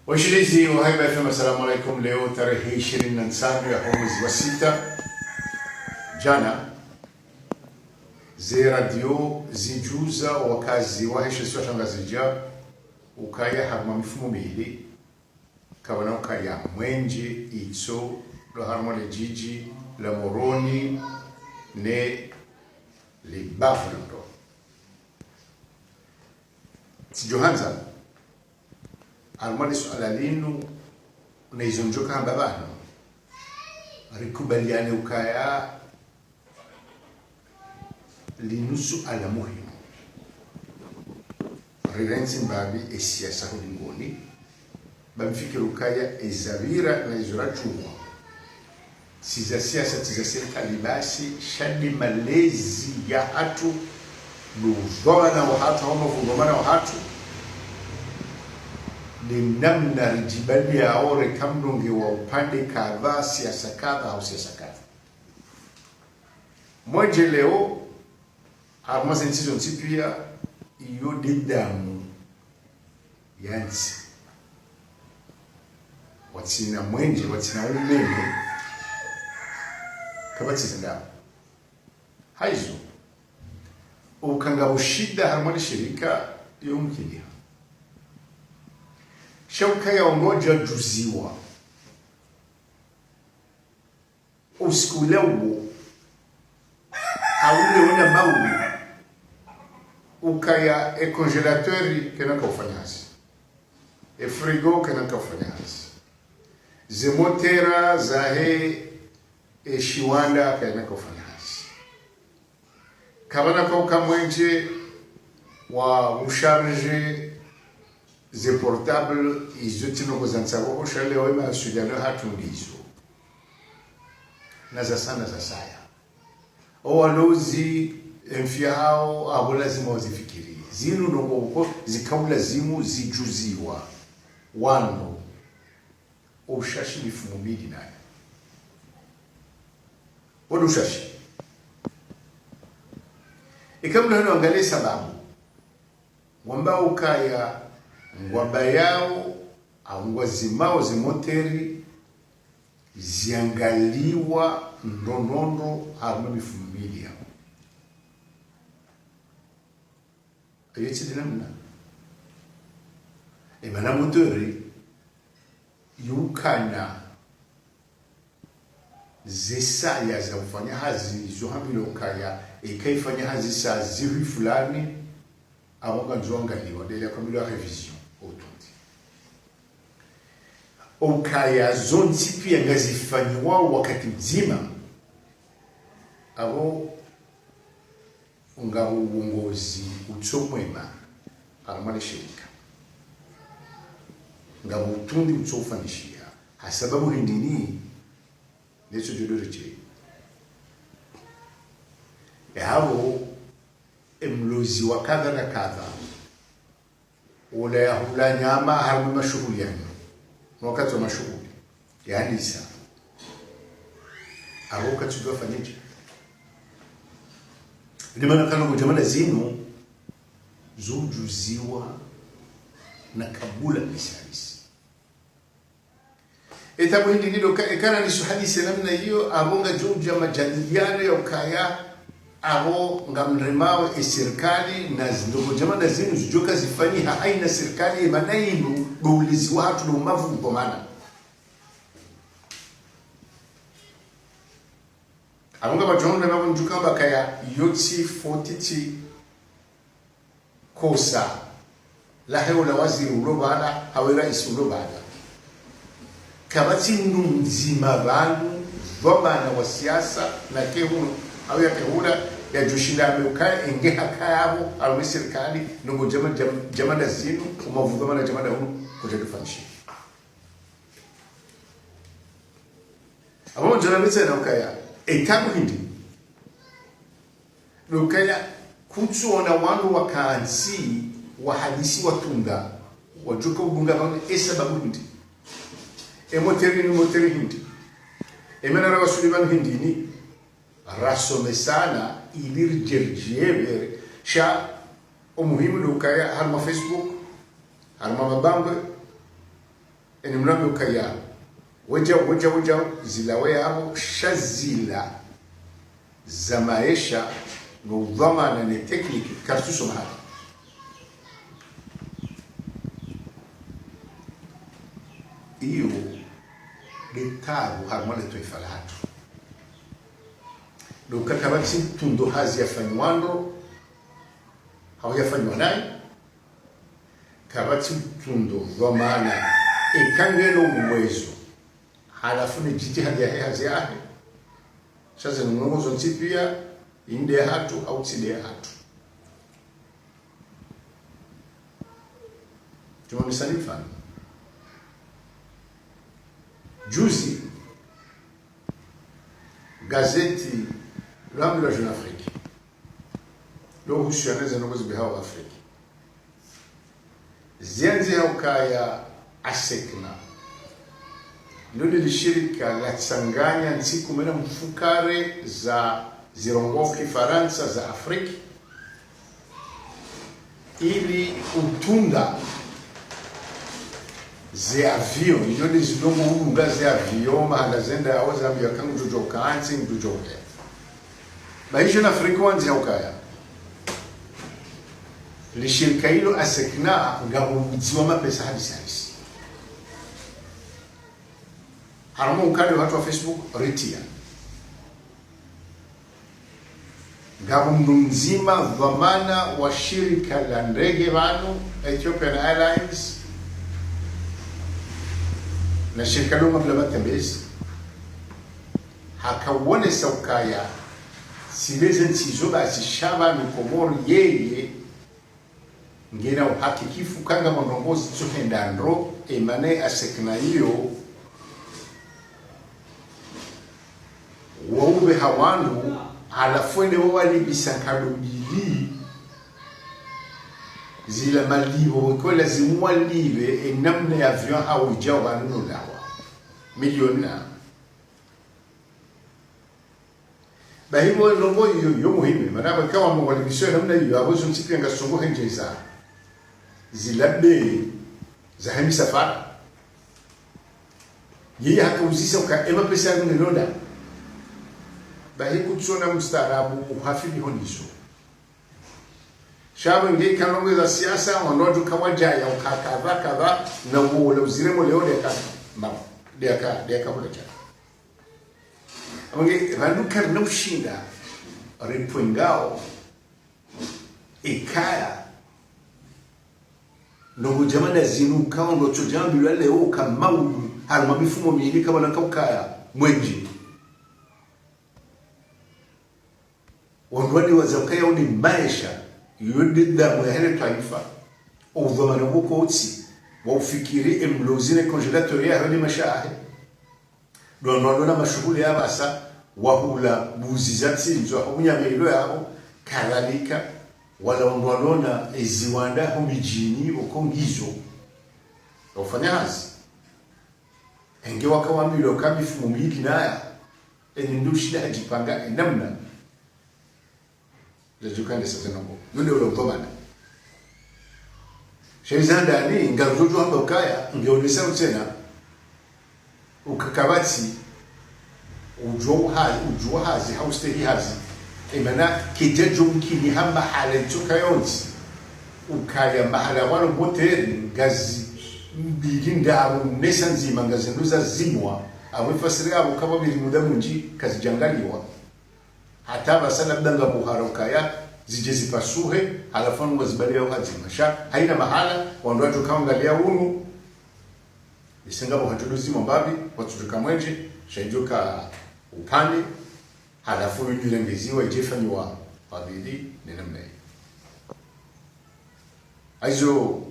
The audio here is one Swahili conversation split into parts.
Washirizi wa Haiba FM, assalamu alaikum. Leo tarehe 25 ya mwezi wa sita, jana ze radio zijuza wakazi wa hesheswa shangazija ukaya harma mifumo mili kabana ukaya mwenje itso lo harma le jiji la moroni ne le bafrando si Johanza almani suala linu na izonjoka hamba bano rikubaliane ukaya linusu ala muhimu rirenzi mbabi esiasa hulingoni bamfikiri ukaya ezavira na izora chumwa siza siasa tiza serikali basi shadi malezi ya hatu nuvomana wa hatu hama vungomana wa hatu ni namna rijibali ya ore kamdungi wa upande kadha siasa kadha au siasa kadha. Mwaje leo harma sensizo nsipia iyo didamu yansi watina mwenje watina umeme kabati zinda haizo ukanga ushida harma shirika yomkilia shauka ya ongoja juziwa usiku leo haule wana maui ukaya e congelateur kenaka ufanyazi e frigo kenaka ufanyazi ze motera zahe e shiwanda kenaka ufanyazi kabana kwa ukamwenje wa usharje ze portable izotino kozantsabo oshale wema sudano hatundizo na za sana za saya owalozi emfiao abo lazima uzifikirie zinu nongo zikaula zimu zijuziwa wano ushashi mifumo mili nayo wadu ushashi ikamuna hano angalie sababu wamba ukaya ngwamba yao au ngwazimao zimoteri ziangaliwa ndonondo harma mifumo mili yao ayeti dinamna emana motori yukana zesaya za ufanya hazi zohamilo kaya ikaifanya hazi saa ziwi fulani awanga nzongaliwa dele kwa milo revision otundi ukaya zonti pia ngazifanyiwa wakati mzima abo ngabo uongozi utsomwema alamale shirika ngabo utundi utsofanishia hasababu hindini leso jodoriche hao emlozi wa kadha na kadha ule ya hula nyama harmu mashughuli yangu wakati wa mashughuli yani isa au katsuga fanyeje ni maana kana kujamana zinu zujuziwa na kabula misalisi etabu hindi nido kana ni hadisi namna hiyo abonga joja majadiliano ya ukaya abo ngamremao serikali na ndogo jamana zinu zijoka zifanyi haina serikali manainu baulizi watu na umavu ngomana abonga bajonda nabo njukamba kaya yotsi fotiti kosa la heola waziri urobana hawera isi urobana kabati nzima bantu vomana wa siasa na kehuno au ya kehula ya joshinda ameuka inge hakayabo alwe serikali nungo jamana zinu umavuga mana jamana hunu kujadufanshi abo njana mitse na ukaya etabu hindi ukaya kutsuona wanu wakansi wa hadisi watunda wajuka ubunga bangu esababu hindi emoteri ni moteri hindi emena rawa suliban hindi ni rasome sana ilir jerjebe sha umuhimu lukaya harma Facebook harma mabambe eni mrambe ukaya waja zilawe yabo shazila za maisha no dhamana ni tekniki kartuso mahali iyo getabu harmone toifala hatu do kakabati tundo hazi yafanywando hawajafanywa naye kabati tundo dhamana ikangelo uwezo halafu ni jitihadi ya hazi yake sasa ni mwongozo ntipia inde hatu au tsile hatu tumemisani mfano juzi gazeti L'Homme de la Jeune Afrique lo husianeza nogozi bihawa Afrika zianze haukaya asekna lodi lishirika la tsanganya nsiku mena mfukare za zirongoki Faransa za Afrika ili utunda ze avion lodi zidongo unga ze avion mahagazenda ya oza mbio kangu jujoka ansi mjujoke maisha na Afrika wanzi haukaya lishirika hilo asekna ngabuziwa mapesa hadisi hadisi haramo ukade watu wa Facebook ritia ngabu mnumzima dhamana wa shirika la ndege wanu Ethiopian Airlines na shirika luma bila matembezi hakawone saukaya sileze nsizoba asishaba mikomoro yeye ngena uhakikifu kanga monongozi tsuhenda ndro emane asekna hiyo waube hawandu halafuende wawali bisakadubili zila malibo wikola zimwalibe enamne avion hawujao banunu lawa miliona bahibo longo yo muhimu manaba kawa mwalibisho namna hiyo abuzo msipi nga songo henjeza zilabe za hemi safara yeye hakauzisa uka ema pesa yangu nilonda bahi kutsona mstarabu uhafili honiso shabu nge kanongo za siasa wanodu kawajaya ukakadha na uole uziremo leo deka hula chaka Amange vanuka naushinda ripwengao ikaya nongo jamana zinu kao ndo chojambi lale oka maudu harma mifumo miili kama nakaukaya mwenji wandwani wazaukaya uni maisha yudida mwehere taifa udhamana woko otsi waufikiri emlozine konjelatoria hali mashahe Dwanwadona mashughuli ya basa wahula buzizatsi nzo unyamelo yabo kadhalika wala ndwadona eziwanda homijini okongizo ofanya hazi enge wakawamilo kabifu mumiki naya enindushida ajipanga enamna lejukande satanongo yule ulomtomana shezanda ni ngarujo hapa ukaya ngeonesa utena ukakabati ujua hazi hausteri hazi emana kijejo mkini hamba hale tuka yonzi ukaya mahala wano moteri ngazi mbiginda abu nesa nzima ngazi nduza zimwa awefasiri abu kaba bili muda munji kazi jangaliwa hata basala bdanga buhara ukaya zijezi pasuhe halafanu wazibali yao hazima sha haina mahala wanduatu kaungalia unu isengabo hatuluzi mbabi watutuka mwenje shajuka upande halafu yulengeziwa ijefanywa babili nenamna aizo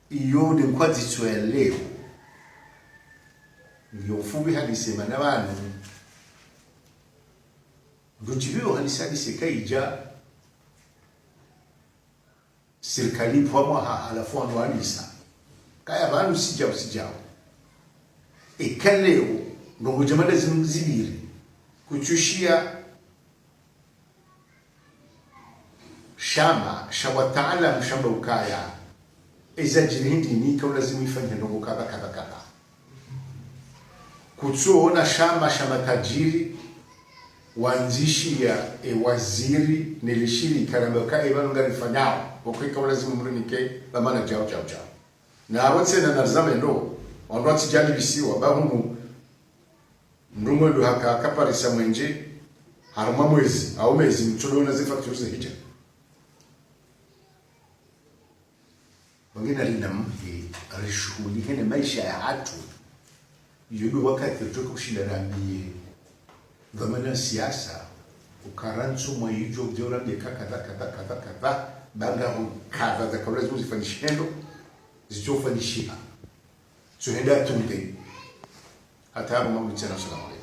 iyo de kwati tweleo ndio fubi halisema na bana ndojibiwa halisadi kaija serikali pwa halafu anwanisa kaya bantu sijao ikaleo ndongo jamada zibiri kuchushia shama shawataala mshamba ukaya izajiri hindi ni kwa lazima ifanye ndogo kadha kutsuona shama tajiri wanzishi ya waziri nilishiri karambaka ibalunga rifanyao kwa lazima mrunike bamana jao na awatse na nazame ndo ondo atijali bisiwa bahumu ndungo ndo haka kaparisa mwenje haruma mwezi au mezi mchulo na zifactures hija wengine linamhi alishughulika na maisha ya watu yule wakati tuko kushinda ramie dhamana siasa ukaranzo mwahijo bjora beka kadha banga kadha za kabla zifanyishendo zichofanyishia so henda tunde hata mambo tena salamu.